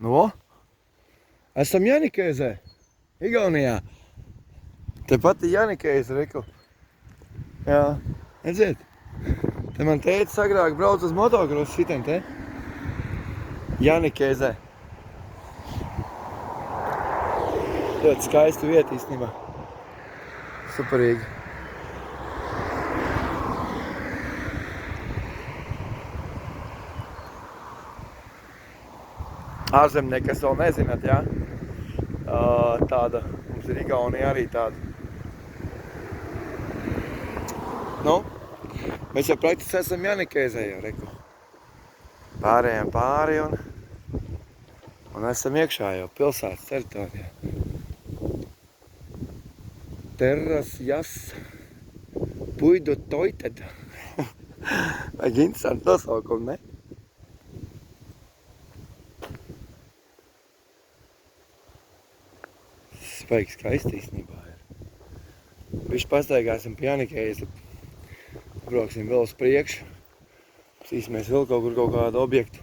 Nu, esam Janikēzē, Igaunijā. Tepat ir Janikēze, reku. Jā, redziet. Te man tētis agrāk brauc uz motokrosu šitien te. Janikēzē. Ļoti skaista vieta īstenībā. Superīgi. Ārzemnieki, kas vēl nezināt, jā? Tāda, mums ir Igaunija arī tāda. Nu, mēs jau praktiski esam Janikēzē jau, reku. Pārējām pāri un esam iekšā jau pilsētas teritorijā. Terras jas puidu toited. Vajag interesanti nosaukumu, ne? Spēks skaisti īstenībā ir. Bišķi pastaigāsim pie Janikēzi. Brauksim vēl uz priekšu. Sīsimies vēl kaut kādu objektu.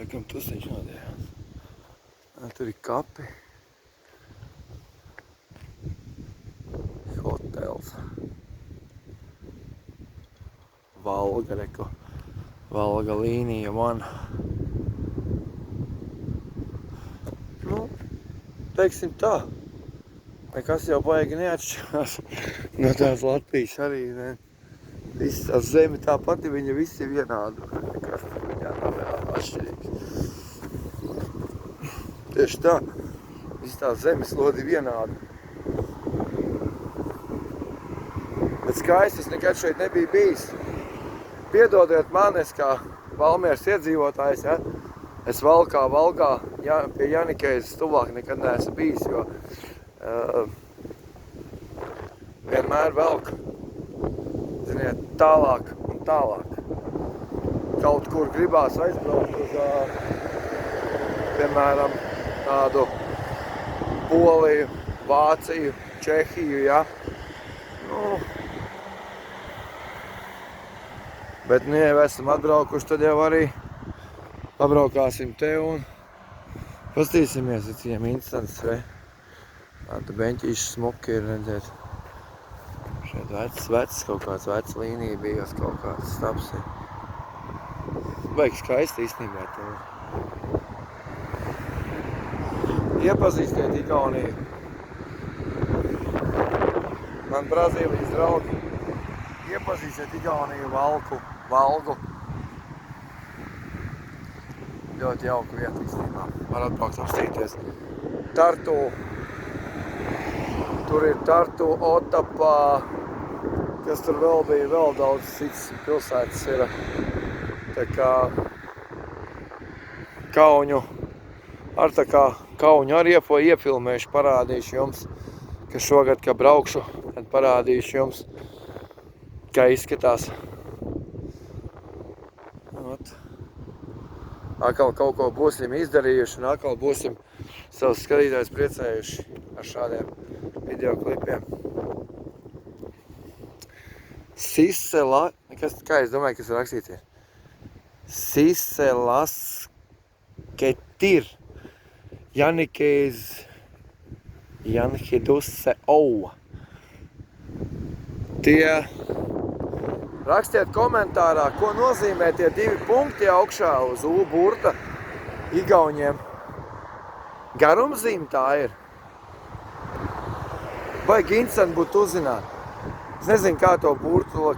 Kam tusiņš nodējās. Tur ir kapi. Hotels. Valga, reku. Valga līnija man. Nu, teiksim tā. Nekas jau baigi neatšķirās no tās Latvijas arī, ne. Viss tās zeme tā pati, viņa visi ir vienāda. Nekas viņā nav atšķirīgs. Tieši tā. Viss tās zemes lodi vienāda. Bet skaisti, es nekad šeit nebiju bijis. Piedodiet man, es kā Valmieras iedzīvotājs, ja? Es Valgā, ja, pie Janikēzes tuvāk nekad neesmu bijis, jo vienmēr velk, ziniet, tālāk un tālāk. Kaut kur gribās aizbraukt uz, piemēram, tādu Poliju, Vāciju, Čehiju, ja? Nu, bet, nu, ja esam atbraukuši, tad jau arī pabraukāsim te un pastīsimies, ja viņam interesants, vai? Tāda beņķīša smuki ir, redzēt. Šeit vecs kaut kāds vecs līnija bijās, kaut kāds stabs ir. Baigi skaisti īstenībā to. Iepazīstiet Igauniju. Man Brazīlijas draugi. Iepazīstiet Igauniju, Valgu. Ļoti jauka vieta īstenībā. Var atbraukt apstīties. Tartu. Tur ir Tartu, Otapa. Kas tur vēl bija? Vēl daudz cits pilsētas ir. Tā kā Kauņu. Ar tā kā Kauņu arī iefilmējuši, parādīšu jums. Ka šogad, kad braukšu, tad parādīšu jums, kā izskatās. Atkal kaut ko būsim izdarījuši un atkal būsim savus skatītājus priecējuši ar šādiem videoklipiem. Kā es domāju, kas rakstīts ir? Siselasketir. Janikēze. Janhiduse Ou. Tie rakstiet komentārā, ko nozīmē tie 2 punkti augšā uz U burta Igauņiem. Garumzīme tā ir. Baigi interesanti būtu uzzināt. Es nezinu, kā to burtu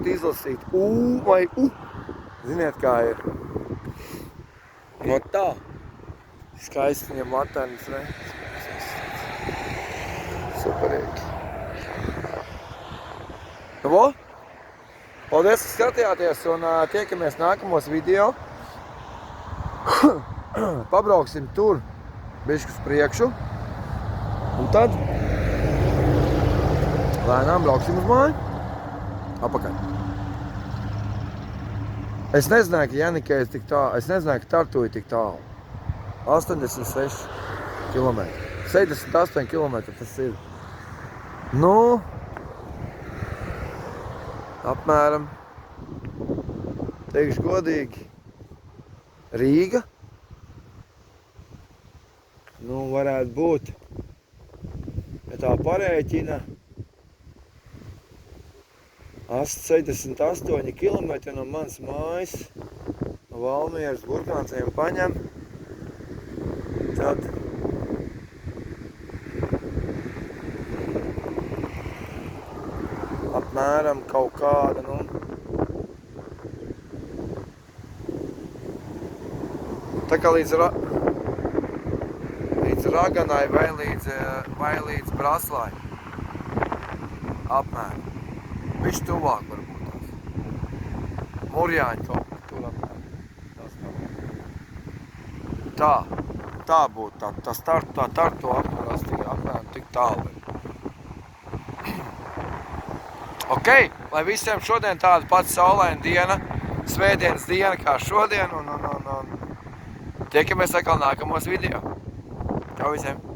izlasīt. U vai U. Ziniet, kā ir. No tā. Skaisti viņam matenis, ne? Superīgi. Nu, vo? Paldies, ka skatījāties un tiekamies nākamos video. Pabrauksim tur bišķi uz priekšu. Un tad lēnām brauksim uz māju. Apakaļ. Es nezināju, ka Janikēze tik tālu. Es nezināju, ka Tartu ir tik tālu. 86 km. 78 km tas ir. Nu, apmēram, teikšu godīgi, Rīga. Nu, varētu būt, ja tā parēķina, 78 km no manas mājas, no Valmieras Burkānciem paņem, tad apmēram kaut kāda, nu, tā kā līdz Raganai vai līdz Braslai. Apmēram. Viņš tuvāk varbūt tās. Murjāņi kaut tur apmēram. Tā būtu tā startu apmēram tik tālu. Ok, lai visiem šodien tāda pati saulaina diena, svētdienas diena kā šodien un tiekamies atkal nākamos video. Čau visiem!